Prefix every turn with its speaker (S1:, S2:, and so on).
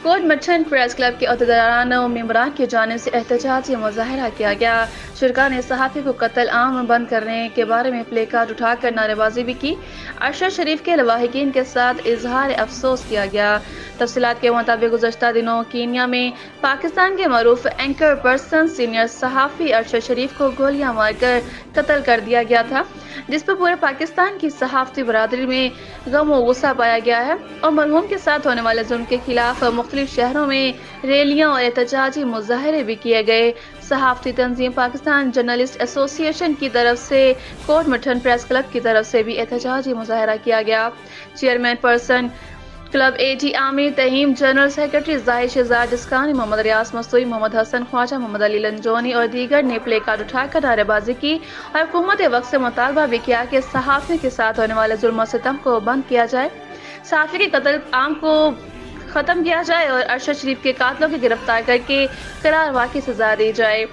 S1: کوٹ Mithan press club کے عہدیداران و ممبران کی جانب سے احتجاجی مظاہرہ کیا گیا۔ شرکاء نے صحافی کو قتل عام بند کرنے کے بارے میں پلے کارڈ اٹھا کر نعرے بازی بھی کی۔ ارشد شریف کے لواحقین کے ساتھ اظہار افسوس کیا گیا۔ تفصیلات کے مطابق گزشتہ دنوں کینیا میں پاکستان کے معروف اینکر پرسن سینئر صحافی ارشد شریف کو گولیاں مار کر قتل کر دیا گیا تھا، جس پر پورے پاکستان کی صحافتی برادری میں غم و غصہ پایا گیا ہے اور مرحوم کے ساتھ ہونے والے ظلم کے خلاف مختلف شہروں میں ریلیاں اور احتجاجی مظاہرے بھی کیے گئے۔ صحافتی تنظیم پاکستان جرنلسٹ ایسوسی ایشن کی طرف سے کوٹ مٹھن پریس کلب کی طرف سے بھی احتجاجی مظاہرہ کیا گیا۔ Chairman person club A T Amir Taheem, general secretary Zahir Shahzad Jaskani, محمد ریاض مستوئی، محمد حسن خواجہ، محمد علی لنجونی اور دیگر نے پلے کارڈ اٹھا کر نعرے بازی کی اور حکومت وقت سے مطالبہ بھی کیا کہ صحافیوں کے ساتھ ہونے والے ظلم و ستم کو بند کیا جائے، صحافی کے قتل عام کو ختم کیا جائے اور ارشد شریف کے قاتلوں کی گرفتار کر کے قرار واقعی سزا دی جائے۔